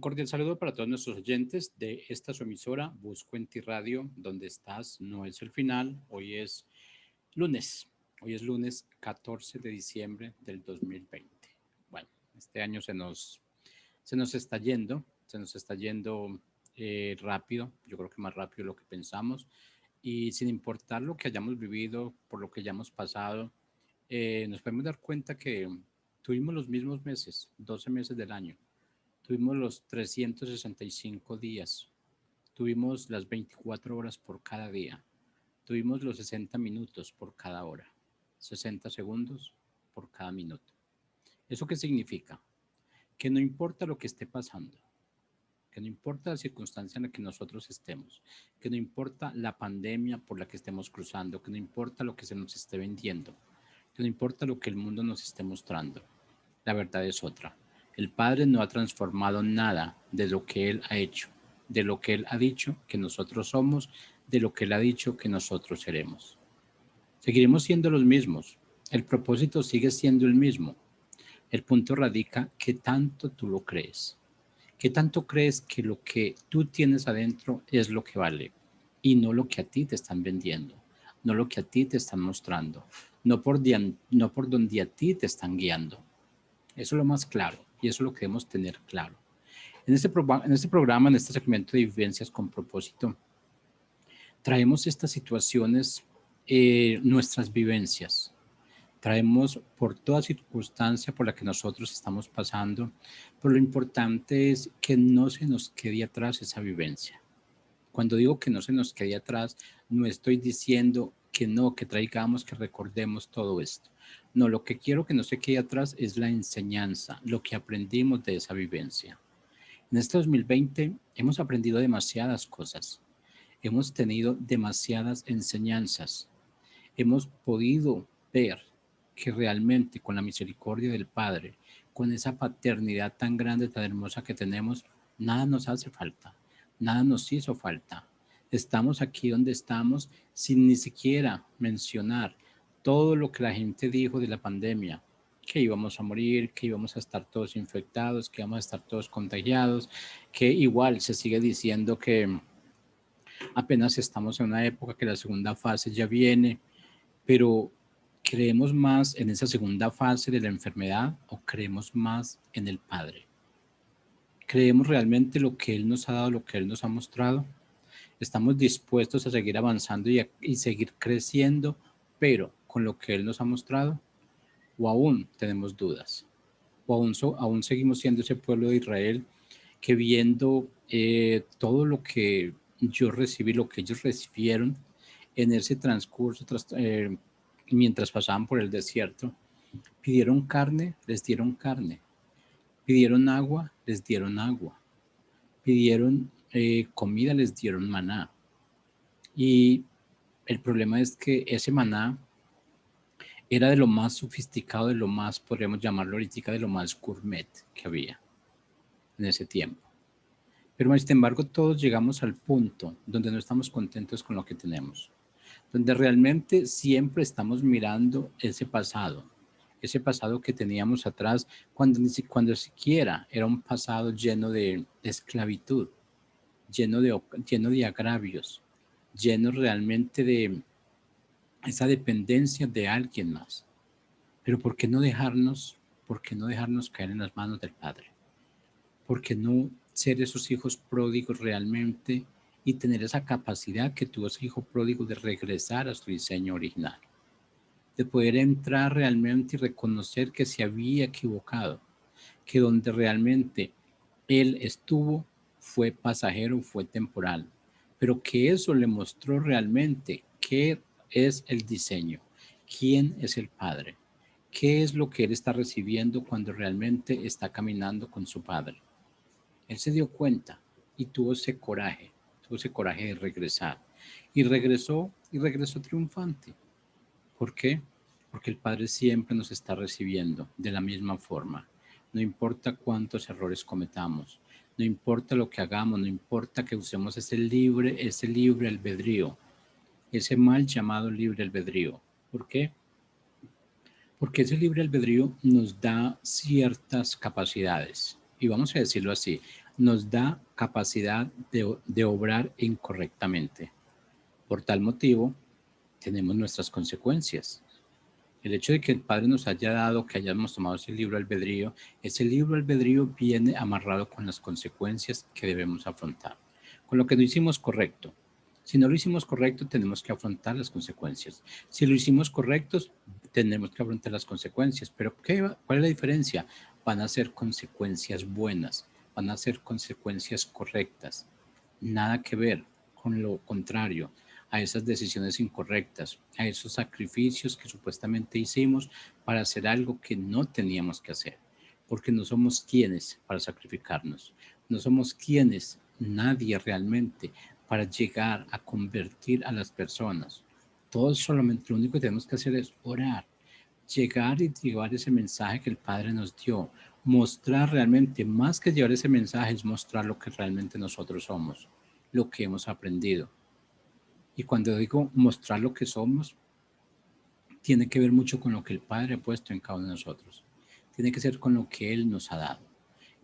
cordial saludo para todos nuestros oyentes de esta su emisora, Busco en ti Radio, donde estás, no es el final, lunes, hoy es lunes 14 de diciembre del 2020. Bueno, este año se nos está yendo rápido, yo creo que más rápido de lo que pensamos, y sin importar lo que hayamos vivido, por lo que hayamos pasado, nos podemos dar cuenta que tuvimos los mismos meses, 12 meses del año. Tuvimos los 365 días, tuvimos las 24 horas por cada día, tuvimos los 60 minutos por cada hora, 60 segundos por cada minuto. ¿Eso qué significa? Que no importa lo que esté pasando, que no importa la circunstancia en la que nosotros estemos, que no importa la pandemia por la que estemos cruzando, que no importa lo que se nos esté vendiendo, que no importa lo que el mundo nos esté mostrando, la verdad es otra. El Padre no ha transformado nada de lo que Él ha hecho, de lo que Él ha dicho que nosotros somos, de lo que Él ha dicho que nosotros seremos. Seguiremos siendo los mismos. El propósito sigue siendo el mismo. El punto radica qué tanto tú lo crees. ¿Qué tanto crees que lo que tú tienes adentro es lo que vale y no lo que a ti te están vendiendo, no lo que a ti te están mostrando, no por donde a ti te están guiando? Eso es lo más claro y eso es lo que debemos tener claro. En este programa, en este segmento de vivencias con propósito, traemos estas situaciones, nuestras vivencias. Traemos por toda circunstancia por la que nosotros estamos pasando, pero lo importante es que no se nos quede atrás esa vivencia. Cuando digo que no se nos quede atrás, no estoy diciendo que no, que traigamos, que recordemos todo esto. No, lo que quiero que no se quede atrás es la enseñanza, lo que aprendimos de esa vivencia. En este 2020 hemos aprendido demasiadas cosas, hemos tenido demasiadas enseñanzas, hemos podido ver que realmente con la misericordia del Padre, con esa paternidad tan grande, tan hermosa que tenemos, nada nos hace falta, nada nos hizo falta. Estamos aquí donde estamos sin ni siquiera mencionar todo lo que la gente dijo de la pandemia, que íbamos a morir, que íbamos a estar todos infectados, que íbamos a estar todos contagiados, que igual se sigue diciendo que apenas estamos en una época que la segunda fase ya viene, pero ¿creemos más en esa segunda fase de la enfermedad o creemos más en el Padre? ¿Creemos realmente lo que Él nos ha dado, lo que Él nos ha mostrado? ¿Estamos dispuestos a seguir avanzando y seguir creciendo, pero con lo que Él nos ha mostrado? ¿O aún tenemos dudas? ¿O aún seguimos siendo ese pueblo de Israel que viendo todo lo que yo recibí, lo que ellos recibieron en ese transcurso, mientras pasaban por el desierto, pidieron carne, les dieron carne, pidieron agua, les dieron agua, pidieron comida, les dieron maná? Y el problema es que ese maná era de lo más sofisticado, de lo más, podríamos llamarlo ahorita, de lo más gourmet que había en ese tiempo. Pero sin embargo todos llegamos al punto donde no estamos contentos con lo que tenemos, donde realmente siempre estamos mirando ese pasado que teníamos atrás, cuando siquiera era un pasado lleno de esclavitud, lleno de agravios, lleno realmente de esa dependencia de alguien más. Pero por qué no dejarnos caer en las manos del Padre? ¿Por qué no ser esos hijos pródigos realmente y tener esa capacidad que tuvo ese hijo pródigo de regresar a su diseño original? De poder entrar realmente y reconocer que se había equivocado, que donde realmente él estuvo fue pasajero, fue temporal, pero que eso le mostró realmente qué es el diseño, quién es el Padre, qué es lo que él está recibiendo cuando realmente está caminando con su Padre. Él se dio cuenta y tuvo ese coraje de regresar. Y regresó triunfante. ¿Por qué? Porque el Padre siempre nos está recibiendo de la misma forma. No importa cuántos errores cometamos, no importa lo que hagamos, no importa que usemos ese libre albedrío, ese mal llamado libre albedrío. ¿Por qué? Porque ese libre albedrío nos da ciertas capacidades. Y vamos a decirlo así, nos da capacidad de obrar incorrectamente. Por tal motivo, tenemos nuestras consecuencias. El hecho de que el Padre nos haya dado, que hayamos tomado ese libro albedrío viene amarrado con las consecuencias que debemos afrontar, con lo que no hicimos correcto. Si no lo hicimos correcto, tenemos que afrontar las consecuencias. Si lo hicimos correcto, tenemos que afrontar las consecuencias. Pero ¿cuál es la diferencia? Van a ser consecuencias buenas, van a ser consecuencias correctas. Nada que ver con lo contrario a esas decisiones incorrectas, a esos sacrificios que supuestamente hicimos para hacer algo que no teníamos que hacer, porque no somos quienes para sacrificarnos, no somos quienes, nadie realmente, para llegar a convertir a las personas. Todos solamente lo único que tenemos que hacer es orar, llegar y llevar ese mensaje que el Padre nos dio, mostrar realmente, más que llevar ese mensaje, es mostrar lo que realmente nosotros somos, lo que hemos aprendido. Y cuando digo mostrar lo que somos, tiene que ver mucho con lo que el Padre ha puesto en cada uno de nosotros. Tiene que ser con lo que Él nos ha dado.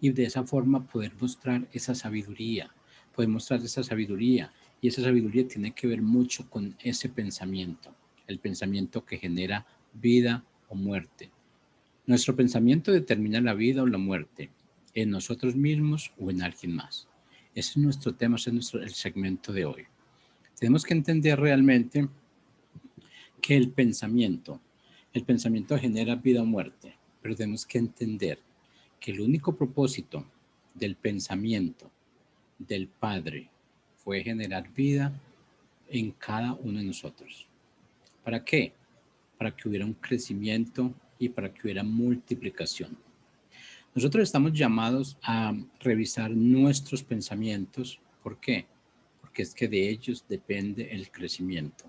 Y de esa forma poder mostrar esa sabiduría. Poder mostrar esa sabiduría. Y esa sabiduría tiene que ver mucho con ese pensamiento. El pensamiento que genera vida o muerte. Nuestro pensamiento determina la vida o la muerte en nosotros mismos o en alguien más. Ese es nuestro tema, ese es el segmento de hoy. Tenemos que entender realmente que el pensamiento genera vida o muerte, pero tenemos que entender que el único propósito del pensamiento del Padre fue generar vida en cada uno de nosotros. ¿Para qué? Para que hubiera un crecimiento y para que hubiera multiplicación. Nosotros estamos llamados a revisar nuestros pensamientos. ¿Por qué? Porque es que de ellos depende el crecimiento.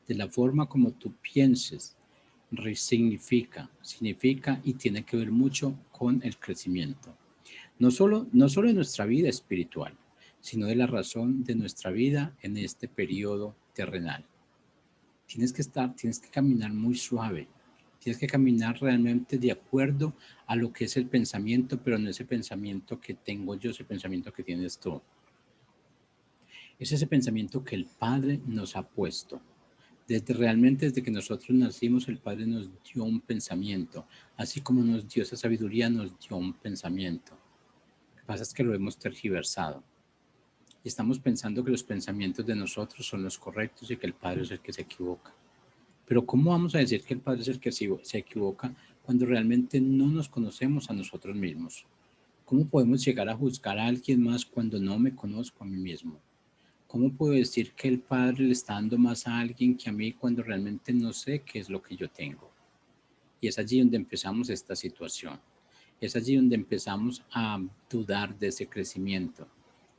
De la forma como tú pienses, significa y tiene que ver mucho con el crecimiento. No solo de nuestra vida espiritual, sino de la razón de nuestra vida en este periodo terrenal. Tienes que caminar muy suave, tienes que caminar realmente de acuerdo a lo que es el pensamiento, pero no ese pensamiento que tengo yo, ese pensamiento que tienes tú. Es ese pensamiento que el Padre nos ha puesto. Desde que nosotros nacimos, el Padre nos dio un pensamiento, así como nos dio esa sabiduría, nos dio un pensamiento. Lo que pasa es que lo hemos tergiversado y estamos pensando que los pensamientos de nosotros son los correctos y que el Padre es el que se equivoca. Pero ¿cómo vamos a decir que el Padre es el que se equivoca cuando realmente no nos conocemos a nosotros mismos? ¿Cómo podemos llegar a juzgar a alguien más cuando no me conozco a mí mismo? ¿Cómo puedo decir que el Padre le está dando más a alguien que a mí cuando realmente no sé qué es lo que yo tengo? Y es allí donde empezamos esta situación. Es allí donde empezamos a dudar de ese crecimiento.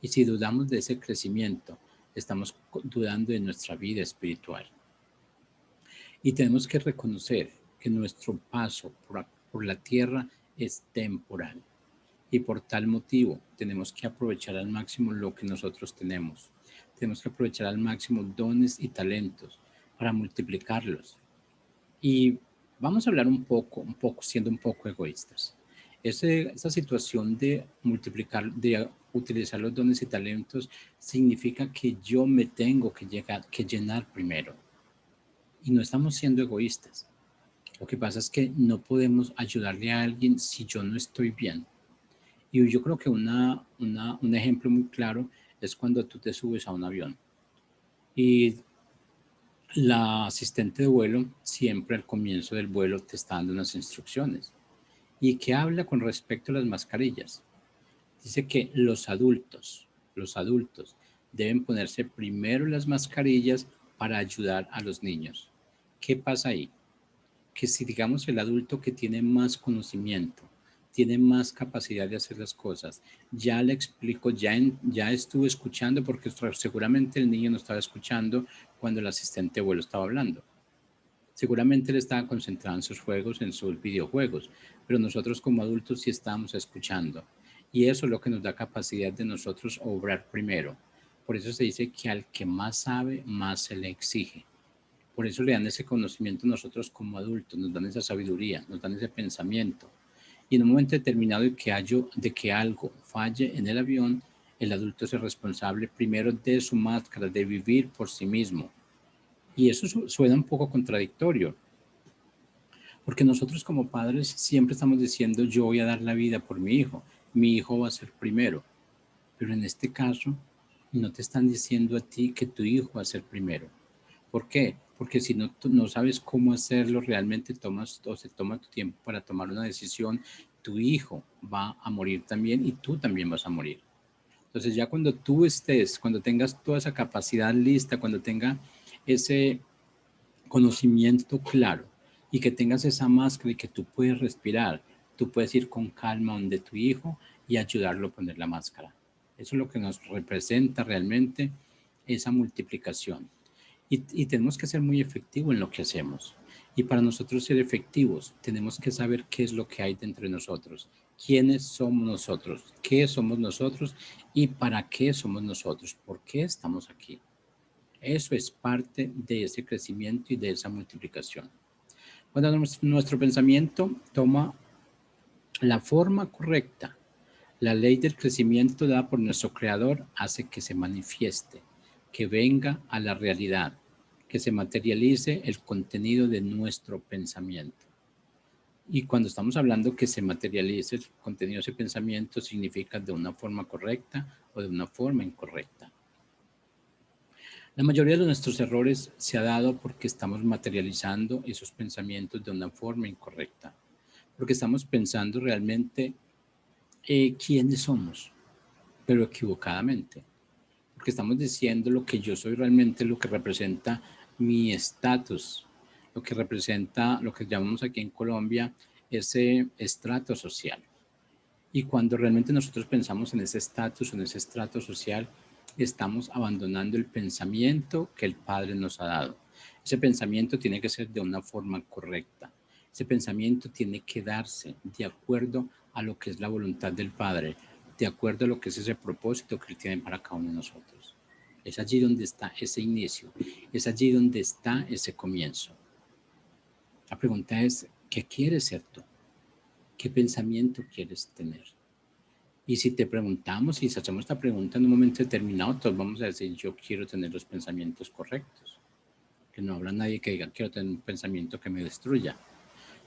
Y si dudamos de ese crecimiento, estamos dudando de nuestra vida espiritual. Y tenemos que reconocer que nuestro paso por la tierra es temporal. Y por tal motivo tenemos que aprovechar al máximo lo que nosotros tenemos. Tenemos que aprovechar al máximo dones y talentos para multiplicarlos. Y vamos a hablar un poco, siendo un poco egoístas. Esa situación de multiplicar, de utilizar los dones y talentos, significa que yo me tengo que llenar primero. Y no estamos siendo egoístas. Lo que pasa es que no podemos ayudarle a alguien si yo no estoy bien. Y yo creo que un ejemplo muy claro es cuando tú te subes a un avión y la asistente de vuelo siempre al comienzo del vuelo te está dando unas instrucciones y que habla con respecto a las mascarillas. Dice que los adultos deben ponerse primero las mascarillas para ayudar a los niños. ¿Qué pasa ahí? Que si digamos el adulto que tiene más conocimiento, tiene más capacidad de hacer las cosas, ya le explico, ya estuve escuchando, porque seguramente el niño no estaba escuchando cuando el asistente de vuelo estaba hablando. Seguramente él estaba concentrado en sus juegos, en sus videojuegos, pero nosotros como adultos sí estamos escuchando. Y eso es lo que nos da capacidad de nosotros obrar primero. Por eso se dice que al que más sabe, más se le exige. Por eso le dan ese conocimiento nosotros como adultos, nos dan esa sabiduría, nos dan ese pensamiento. Y en un momento determinado de que algo falle en el avión, el adulto es el responsable primero de su máscara, de vivir por sí mismo. Y eso suena un poco contradictorio, porque nosotros como padres siempre estamos diciendo yo voy a dar la vida por mi hijo va a ser primero, pero en este caso no te están diciendo a ti que tu hijo va a ser primero. ¿Por qué? Porque si no, tú no sabes cómo hacerlo, realmente tomas o se toma tu tiempo para tomar una decisión, tu hijo va a morir también y tú también vas a morir. Entonces ya cuando tú estés, cuando tengas toda esa capacidad lista, cuando tenga ese conocimiento claro y que tengas esa máscara y que tú puedes respirar, tú puedes ir con calma donde tu hijo y ayudarlo a poner la máscara. Eso es lo que nos representa realmente esa multiplicación. Y tenemos que ser muy efectivos en lo que hacemos. Y para nosotros ser efectivos, tenemos que saber qué es lo que hay dentro de nosotros, quiénes somos nosotros, qué somos nosotros y para qué somos nosotros, por qué estamos aquí. Eso es parte de ese crecimiento y de esa multiplicación. Cuando nuestro pensamiento toma la forma correcta, la ley del crecimiento dada por nuestro Creador hace que se manifieste, que venga a la realidad, que se materialice el contenido de nuestro pensamiento. Y cuando estamos hablando que se materialice el contenido de ese pensamiento, significa de una forma correcta o de una forma incorrecta. La mayoría de nuestros errores se ha dado porque estamos materializando esos pensamientos de una forma incorrecta, porque estamos pensando realmente quiénes somos, pero equivocadamente, porque estamos diciendo lo que yo soy realmente, lo que representa mi estatus, lo que representa lo que llamamos aquí en Colombia ese estrato social. Y cuando realmente nosotros pensamos en ese estatus, en ese estrato social, estamos abandonando el pensamiento que el Padre nos ha dado. Ese pensamiento tiene que ser de una forma correcta. Ese pensamiento tiene que darse de acuerdo a lo que es la voluntad del Padre, de acuerdo a lo que es ese propósito que Él tiene para cada uno de nosotros. Es allí donde está ese inicio, es allí donde está ese comienzo. La pregunta es, ¿qué quieres ser tú? ¿Qué pensamiento quieres tener? Y si te preguntamos, si hacemos esta pregunta en un momento determinado, todos vamos a decir, yo quiero tener los pensamientos correctos. Que no habrá nadie que diga, quiero tener un pensamiento que me destruya.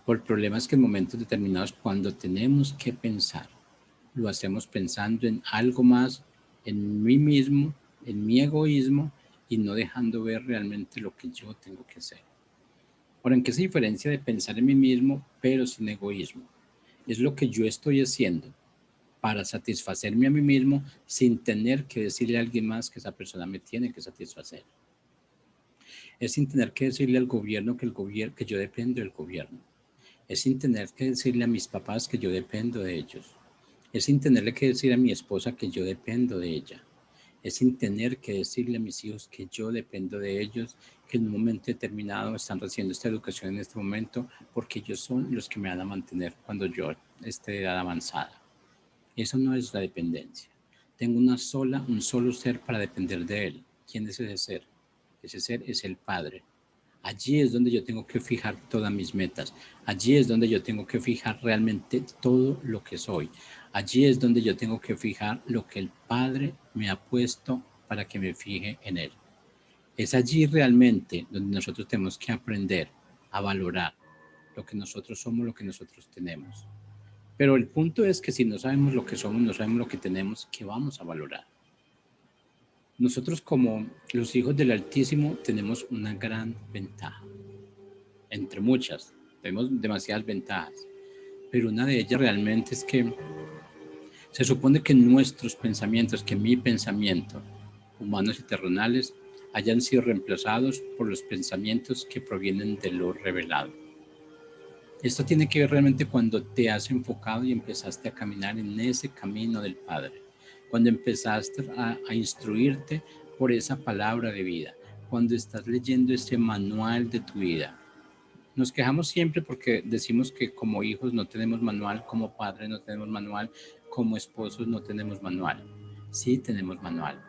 Por el problema es que en momentos determinados, cuando tenemos que pensar, lo hacemos pensando en algo más, en mí mismo, en mi egoísmo, y no dejando ver realmente lo que yo tengo que hacer. Ahora, ¿en qué se diferencia de pensar en mí mismo, pero sin egoísmo? Es lo que yo estoy haciendo para satisfacerme a mí mismo sin tener que decirle a alguien más que esa persona me tiene que satisfacer. Es sin tener que decirle al gobierno que yo dependo del gobierno. Es sin tener que decirle a mis papás que yo dependo de ellos. Es sin tenerle que decir a mi esposa que yo dependo de ella. Es sin tener que decirle a mis hijos que yo dependo de ellos, que en un momento determinado están recibiendo esta educación en este momento, porque ellos son los que me van a mantener cuando yo esté de edad avanzada. Eso no es la dependencia. Tengo un solo ser para depender de él. ¿Quién es ese ser? Ese ser es el Padre. Allí es donde yo tengo que fijar todas mis metas. Allí es donde yo tengo que fijar realmente todo lo que soy. Allí es donde yo tengo que fijar lo que el Padre me ha puesto para que me fije en él. Es allí realmente donde nosotros tenemos que aprender a valorar lo que nosotros somos, lo que nosotros tenemos. Pero el punto es que si no sabemos lo que somos, no sabemos lo que tenemos, ¿qué vamos a valorar? Nosotros como los hijos del Altísimo tenemos una gran ventaja, entre muchas, tenemos demasiadas ventajas, pero una de ellas realmente es que se supone que nuestros pensamientos, que mi pensamiento, humanos y terrenales, hayan sido reemplazados por los pensamientos que provienen de lo revelado. Esto tiene que ver realmente cuando te has enfocado y empezaste a caminar en ese camino del Padre, cuando empezaste a instruirte por esa palabra de vida, cuando estás leyendo ese manual de tu vida. Nos quejamos siempre porque decimos que como hijos no tenemos manual, como padres no tenemos manual, como esposos no tenemos manual. Sí tenemos manual.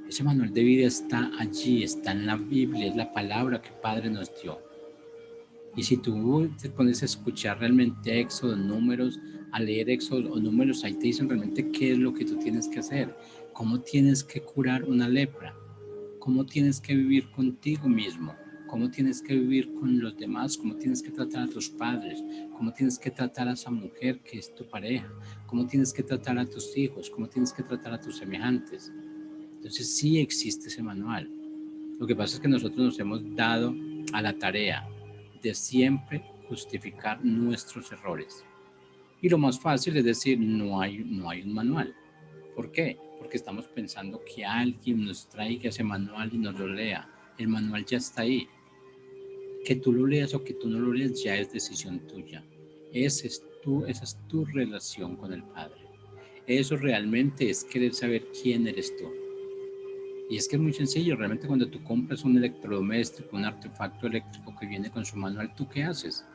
Ese manual de vida está allí, está en la Biblia, es la palabra que el Padre nos dio. Y si tú te pones a escuchar realmente Éxodo, números, a leer Éxodo o números, ahí te dicen realmente qué es lo que tú tienes que hacer, cómo tienes que curar una lepra, cómo tienes que vivir contigo mismo, cómo tienes que vivir con los demás, cómo tienes que tratar a tus padres, cómo tienes que tratar a esa mujer que es tu pareja, cómo tienes que tratar a tus hijos, cómo tienes que tratar a tus semejantes. Entonces sí existe ese manual. Lo que pasa es que nosotros nos hemos dado a la tarea de siempre justificar nuestros errores. Y lo más fácil es decir, no hay un manual. ¿Por qué? Porque estamos pensando que alguien nos traiga ese manual y nos lo lea. El manual ya está ahí. Que tú lo leas o que tú no lo leas ya es decisión tuya. Esa es tu relación con el Padre. Eso realmente es querer saber quién eres tú. Y es que es muy sencillo, realmente cuando tú compras un electrodoméstico, un artefacto eléctrico que viene con su manual, ¿tú qué haces?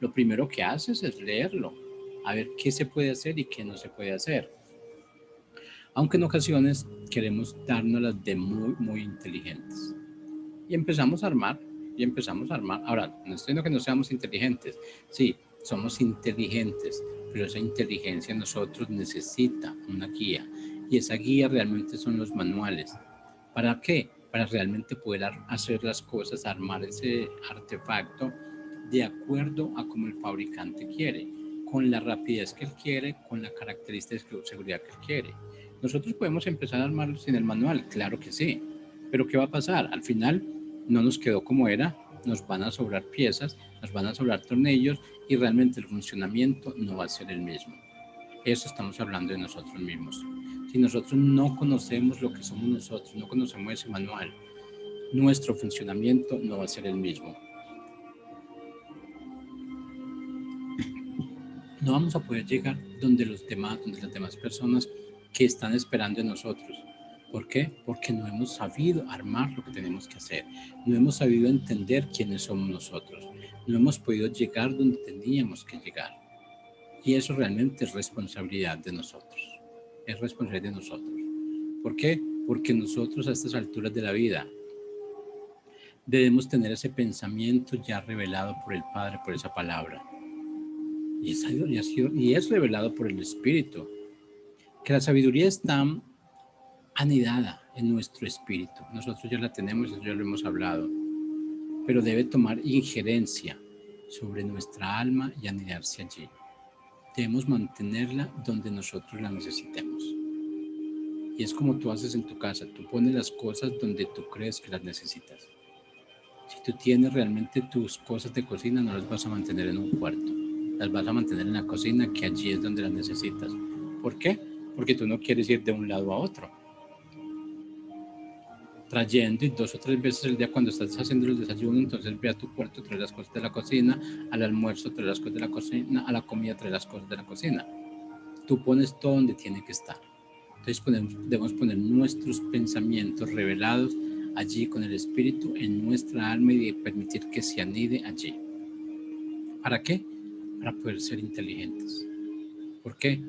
Lo primero que haces es leerlo, a ver qué se puede hacer y qué no se puede hacer. Aunque en ocasiones queremos dárnoslas de muy inteligentes. Y empezamos a armar, y empezamos a armar. Ahora, no estoy diciendo que no seamos inteligentes, sí, somos inteligentes, pero esa inteligencia en nosotros necesita una guía. Y esa guía realmente son los manuales. ¿Para qué? Para realmente poder hacer las cosas, armar ese artefacto de acuerdo a como el fabricante quiere, con la rapidez que él quiere, con la característica de seguridad que él quiere. Nosotros podemos empezar a armarlo sin el manual, claro que sí, pero ¿qué va a pasar? Al final no nos quedó como era, nos van a sobrar piezas, nos van a sobrar tornillos y realmente el funcionamiento no va a ser el mismo. Eso estamos hablando de nosotros mismos. Si nosotros no conocemos lo que somos nosotros, no conocemos ese manual, nuestro funcionamiento no va a ser el mismo. No vamos a poder llegar donde los demás, donde las demás personas que están esperando en nosotros. ¿Por qué? Porque no hemos sabido armar lo que tenemos que hacer. No hemos sabido entender quiénes somos nosotros. No hemos podido llegar donde teníamos que llegar. Y eso realmente es responsabilidad de nosotros. Es responsabilidad de nosotros. ¿Por qué? Porque nosotros a estas alturas de la vida debemos tener ese pensamiento ya revelado por el Padre, por esa palabra. Y es revelado por el Espíritu. Que la sabiduría está anidada en nuestro espíritu. Nosotros ya la tenemos, ya lo hemos hablado. Pero debe tomar injerencia sobre nuestra alma y anidarse allí. Debemos mantenerla donde nosotros la necesitemos. Y es como tú haces en tu casa. Tú pones las cosas donde tú crees que las necesitas. Si tú tienes realmente tus cosas de cocina, no las vas a mantener en un cuarto. Las vas a mantener en la cocina, que allí es donde las necesitas. ¿Por qué? Porque tú no quieres ir de un lado a otro. Trayendo y 2 o 3 veces al día cuando estás haciendo el desayuno, entonces ve a tu cuarto, trae las cosas de la cocina, al almuerzo trae las cosas de la cocina, a la comida trae las cosas de la cocina. Tú pones todo donde tiene que estar. Entonces debemos poner nuestros pensamientos revelados allí con el Espíritu en nuestra alma y permitir que se anide allí. ¿Para qué? Para poder ser inteligentes. ¿Por qué?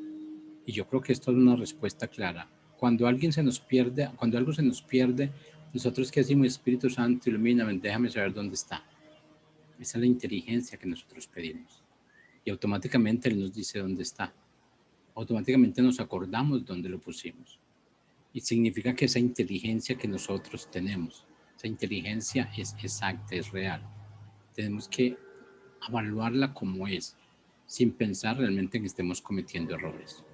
Y yo creo que esto es una respuesta clara. Cuando alguien se nos pierde, cuando algo se nos pierde, nosotros que decimos, Espíritu Santo, ilumíname, déjame saber dónde está. Esa es la inteligencia que nosotros pedimos. Y automáticamente Él nos dice dónde está. Automáticamente nos acordamos dónde lo pusimos. Y significa que esa inteligencia que nosotros tenemos, esa inteligencia es exacta, es real. Tenemos que evaluarla como es, sin pensar realmente en que estemos cometiendo errores.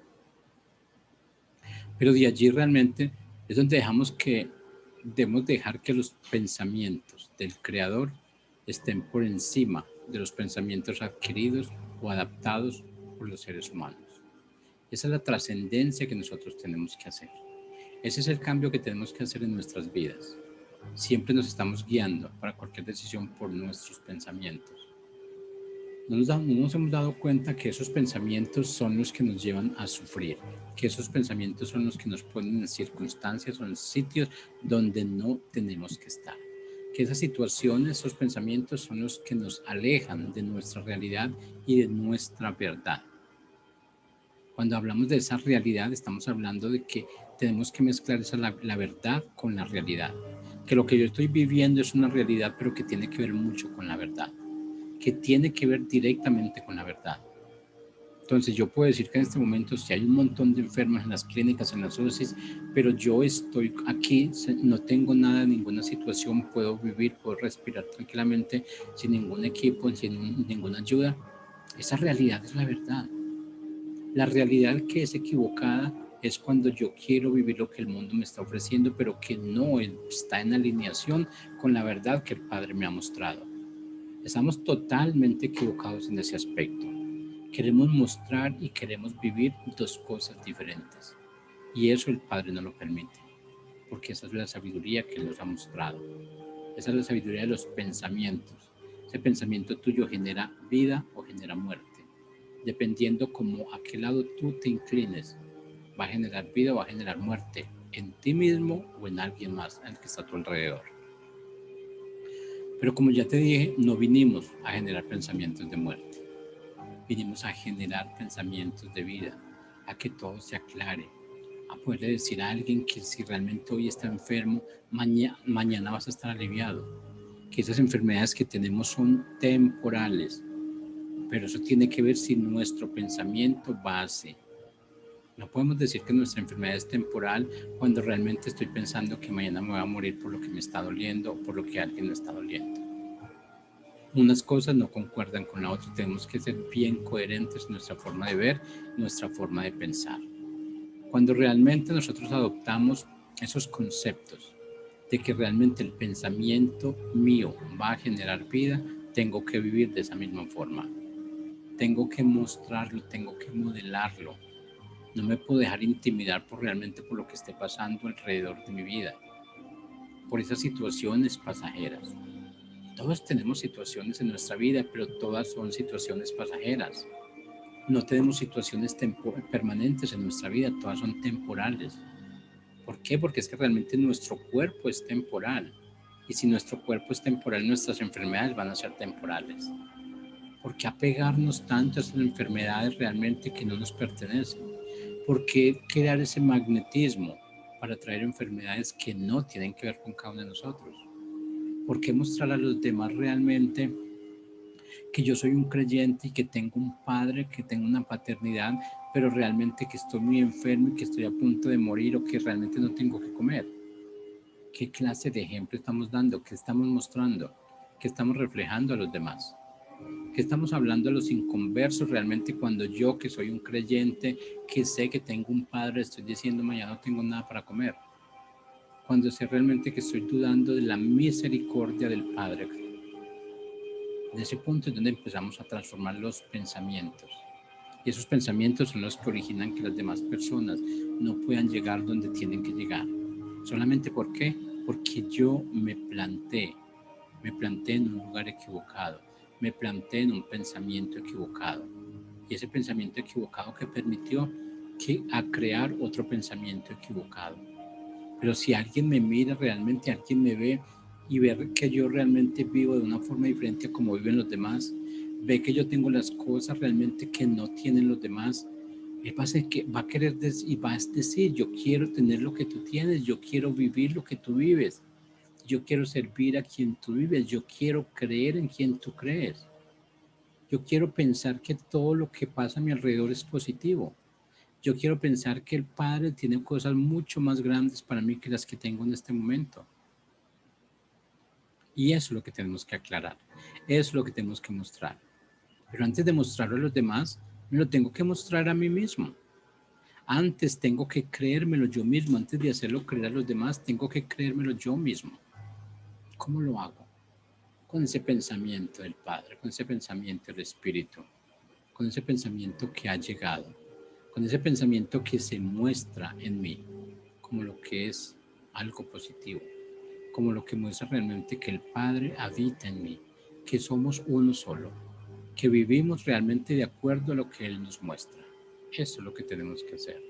Pero de allí realmente es donde debemos dejar que los pensamientos del Creador estén por encima de los pensamientos adquiridos o adaptados por los seres humanos. Esa es la trascendencia que nosotros tenemos que hacer. Ese es el cambio que tenemos que hacer en nuestras vidas. Siempre nos estamos guiando para cualquier decisión por nuestros pensamientos. No nos hemos dado cuenta que esos pensamientos son los que nos llevan a sufrir, que esos pensamientos son los que nos ponen en circunstancias o en sitios donde no tenemos que estar, que esas situaciones, esos pensamientos son los que nos alejan de nuestra realidad y de nuestra verdad. Cuando hablamos de esa realidad, estamos hablando de que tenemos que mezclar la verdad con la realidad, que lo que yo estoy viviendo es una realidad, pero que tiene que ver mucho con la verdad. que tiene que ver directamente con la verdad. Entonces yo puedo decir que en este momento si hay un montón de enfermos en las clínicas, en las UCIs, pero yo estoy aquí, no tengo nada, ninguna situación, puedo vivir, puedo respirar tranquilamente, sin ningún equipo, sin ninguna ayuda. Esa realidad es la verdad. La realidad que es equivocada es cuando yo quiero vivir lo que el mundo me está ofreciendo, pero que no está en alineación con la verdad que el Padre me ha mostrado. Estamos totalmente equivocados en ese aspecto. Queremos mostrar y queremos vivir dos cosas diferentes. Y eso el Padre no lo permite, porque esa es la sabiduría que Él nos ha mostrado. Esa es la sabiduría de los pensamientos. Ese pensamiento tuyo genera vida o genera muerte. Dependiendo como a qué lado tú te inclines, va a generar vida o va a generar muerte en ti mismo o en alguien más, en el que está a tu alrededor. Pero como ya te dije, no vinimos a generar pensamientos de muerte. Vinimos a generar pensamientos de vida, a que todo se aclare, a poderle decir a alguien que si realmente hoy está enfermo, mañana vas a estar aliviado, que esas enfermedades que tenemos son temporales, pero eso tiene que ver si nuestro pensamiento base. No podemos decir que nuestra enfermedad es temporal cuando realmente estoy pensando que mañana me voy a morir por lo que me está doliendo o por lo que a alguien le está doliendo. Unas cosas no concuerdan con la otra, tenemos que ser bien coherentes en nuestra forma de ver, nuestra forma de pensar. Cuando realmente nosotros adoptamos esos conceptos de que realmente el pensamiento mío va a generar vida, tengo que vivir de esa misma forma. Tengo que mostrarlo, tengo que modelarlo. No me puedo dejar intimidar realmente por lo que esté pasando alrededor de mi vida, por esas situaciones pasajeras. Todos tenemos situaciones en nuestra vida, pero todas son situaciones pasajeras. No tenemos situaciones permanentes en nuestra vida, todas son temporales. ¿Por qué? Porque es que realmente nuestro cuerpo es temporal. Y si nuestro cuerpo es temporal, nuestras enfermedades van a ser temporales. ¿Por qué apegarnos tanto a esas enfermedades realmente que no nos pertenecen? ¿Por qué crear ese magnetismo para traer enfermedades que no tienen que ver con cada uno de nosotros? ¿Por qué mostrar a los demás realmente que yo soy un creyente y que tengo un padre, que tengo una paternidad, pero realmente que estoy muy enfermo y que estoy a punto de morir o que realmente no tengo que comer? ¿Qué clase de ejemplo estamos dando? ¿Qué estamos mostrando? ¿Qué estamos reflejando a los demás? ¿Qué estamos hablando a los inconversos realmente cuando yo, que soy un creyente, que sé que tengo un padre, estoy diciendo mañana no tengo nada para comer? Cuando sé realmente que estoy dudando de la misericordia del Padre. En ese punto es donde empezamos a transformar los pensamientos. Y esos pensamientos son los que originan que las demás personas no puedan llegar donde tienen que llegar. ¿Solamente por qué? Porque yo me planté en un lugar equivocado, me planté en un pensamiento equivocado. Y ese pensamiento equivocado que permitió a crear otro pensamiento equivocado. Pero si alguien me mira realmente, alguien me ve y ve que yo realmente vivo de una forma diferente a como viven los demás, ve que yo tengo las cosas realmente que no tienen los demás, él va a querer y va a decir, yo quiero tener lo que tú tienes, yo quiero vivir lo que tú vives, yo quiero servir a quien tú vives, yo quiero creer en quien tú crees, yo quiero pensar que todo lo que pasa a mi alrededor es positivo. Yo quiero pensar que el Padre tiene cosas mucho más grandes para mí que las que tengo en este momento. Y eso es lo que tenemos que aclarar. Eso es lo que tenemos que mostrar. Pero antes de mostrarlo a los demás, me lo tengo que mostrar a mí mismo. Antes tengo que creérmelo yo mismo. Antes de hacerlo creer a los demás, tengo que creérmelo yo mismo. ¿Cómo lo hago? Con ese pensamiento del Padre, con ese pensamiento del Espíritu, con ese pensamiento que ha llegado, con ese pensamiento que se muestra en mí como lo que es algo positivo, como lo que muestra realmente que el Padre habita en mí, que somos uno solo, que vivimos realmente de acuerdo a lo que Él nos muestra. Eso es lo que tenemos que hacer.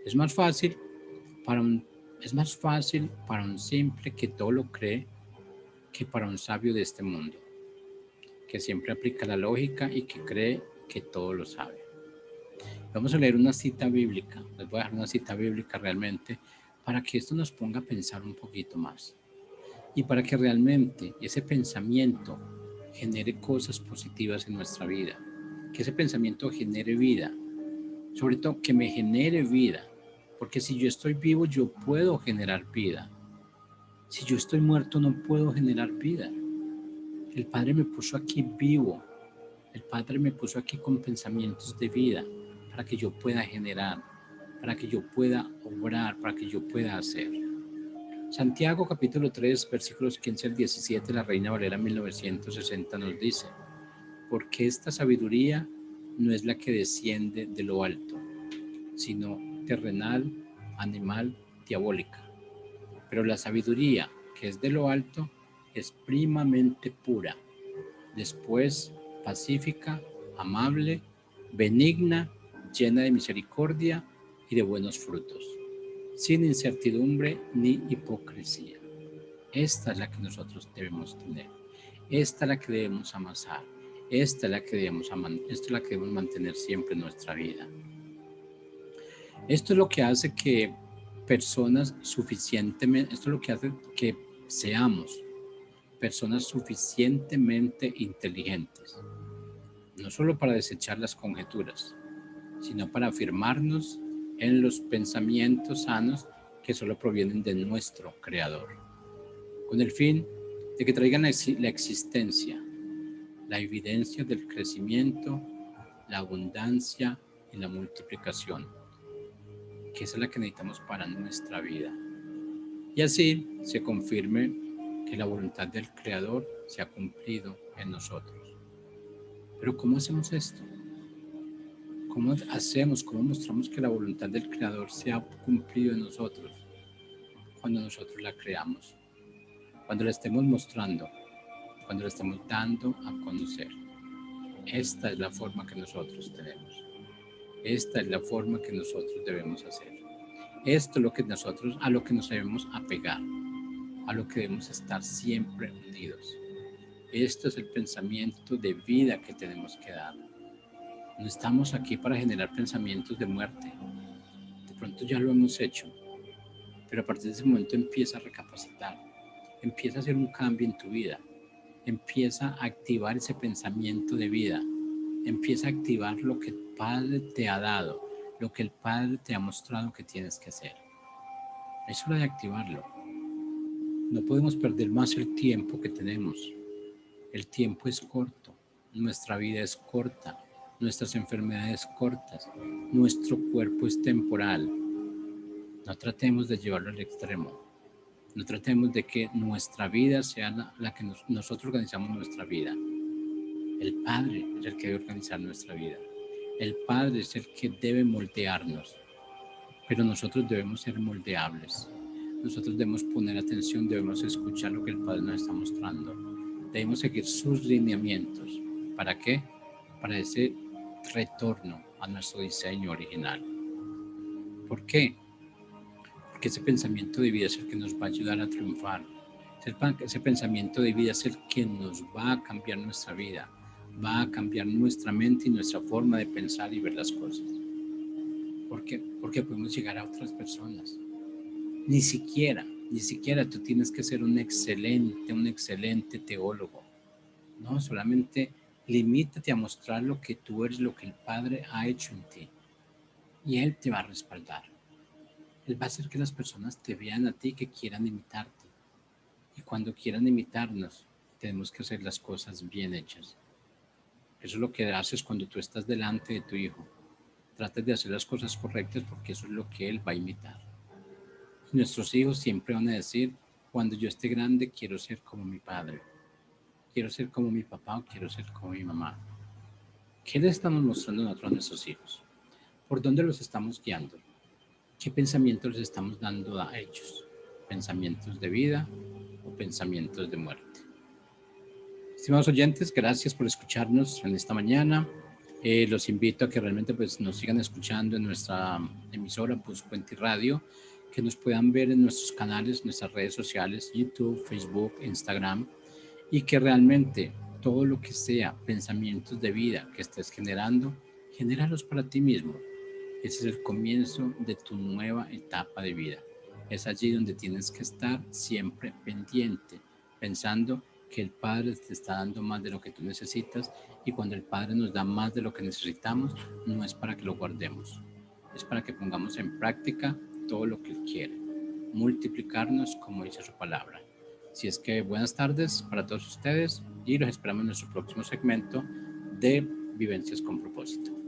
Es más fácil es más fácil para un simple que todo lo cree que para un sabio de este mundo, que siempre aplica la lógica y que cree que todo lo sabe. Vamos a leer una cita bíblica. Les voy a dejar una cita bíblica realmente para que esto nos ponga a pensar un poquito más. Y para que realmente ese pensamiento genere cosas positivas en nuestra vida, que ese pensamiento genere vida, sobre todo que me genere vida, porque si yo estoy vivo yo puedo generar vida, si yo estoy muerto no puedo generar vida. El Padre me puso aquí vivo, el Padre me puso aquí con pensamientos de vida para que yo pueda generar, para que yo pueda obrar, para que yo pueda hacer. Santiago capítulo 3, versículos 15 al 17, la Reina Valera 1960 nos dice: porque esta sabiduría no es la que desciende de lo alto, sino terrenal, animal, diabólica. Pero la sabiduría que es de lo alto es primamente pura, después pacífica, amable, benigna, llena de misericordia y de buenos frutos, sin incertidumbre ni hipocresía. Esta es la que nosotros debemos tener, esta es la que debemos amasar, esta es la que debemos mantener siempre en nuestra vida. Esto es lo que hace que esto es lo que hace que seamos personas suficientemente inteligentes, no solo para desechar las conjeturas, sino para afirmarnos en los pensamientos sanos que solo provienen de nuestro Creador, con el fin de que traigan la existencia, la evidencia del crecimiento, la abundancia y la multiplicación, que esa es la que necesitamos para nuestra vida. Y así se confirme que la voluntad del Creador se ha cumplido en nosotros. Pero ¿cómo hacemos esto? ¿Cómo mostramos que la voluntad del Creador se ha cumplido en nosotros? Cuando nosotros la creamos, cuando la estemos mostrando, cuando la estemos dando a conocer. Esta es la forma que nosotros tenemos. Esta es la forma que nosotros debemos hacer. Esto es a lo que nos debemos apegar, a lo que debemos estar siempre unidos. Esto es el pensamiento de vida que tenemos que dar. No estamos aquí para generar pensamientos de muerte. De pronto ya lo hemos hecho, pero a partir de ese momento empieza a recapacitar, empieza a hacer un cambio en tu vida, empieza a activar ese pensamiento de vida, empieza a activar lo que el Padre te ha dado, lo que el Padre te ha mostrado que tienes que hacer. Es hora de activarlo. No podemos perder más el tiempo que tenemos. El tiempo es corto, nuestra vida es corta, nuestras enfermedades cortas, nuestro cuerpo es temporal. No tratemos de llevarlo al extremo. No tratemos de que nuestra vida sea la que nosotros organizamos nuestra vida. El Padre es el que debe organizar nuestra vida. El Padre es el que debe moldearnos. Pero nosotros debemos ser moldeables. Nosotros debemos poner atención, debemos escuchar lo que el Padre nos está mostrando. Debemos seguir sus lineamientos. ¿Para qué? Para ese retorno a nuestro diseño original. ¿Por qué? Porque ese pensamiento de vida es el que nos va a ayudar a triunfar. Ese pensamiento de vida es el que nos va a cambiar nuestra vida, va a cambiar nuestra mente y nuestra forma de pensar y ver las cosas. ¿Por qué? Porque podemos llegar a otras personas. Ni siquiera tú tienes que ser un excelente teólogo. No, solamente limítate a mostrar lo que tú eres, lo que el Padre ha hecho en ti. Y Él te va a respaldar. Él va a hacer que las personas te vean a ti, que quieran imitarte. Y cuando quieran imitarnos, tenemos que hacer las cosas bien hechas. Eso es lo que haces cuando tú estás delante de tu hijo. Trates de hacer las cosas correctas porque eso es lo que él va a imitar. Y nuestros hijos siempre van a decir, cuando yo esté grande quiero ser como mi padre. Quiero ser como mi papá o quiero ser como mi mamá. ¿Qué le estamos mostrando nosotros a nuestros hijos? ¿Por dónde los estamos guiando? ¿Qué pensamientos les estamos dando a ellos? ¿Pensamientos de vida o pensamientos de muerte? Estimados oyentes, gracias por escucharnos en esta mañana. Los invito a que realmente pues, nos sigan escuchando en nuestra emisora Buscuenti Radio, que nos puedan ver en nuestros canales, nuestras redes sociales, YouTube, Facebook, Instagram, y que realmente todo lo que sea pensamientos de vida que estés generando, genéralos para ti mismo. Ese es el comienzo de tu nueva etapa de vida. Es allí donde tienes que estar siempre pendiente, pensando que el Padre te está dando más de lo que tú necesitas, y cuando el Padre nos da más de lo que necesitamos, no es para que lo guardemos, es para que pongamos en práctica todo lo que Él quiere, multiplicarnos como dice su palabra. Si es que buenas tardes para todos ustedes y los esperamos en nuestro próximo segmento de Vivencias con Propósito.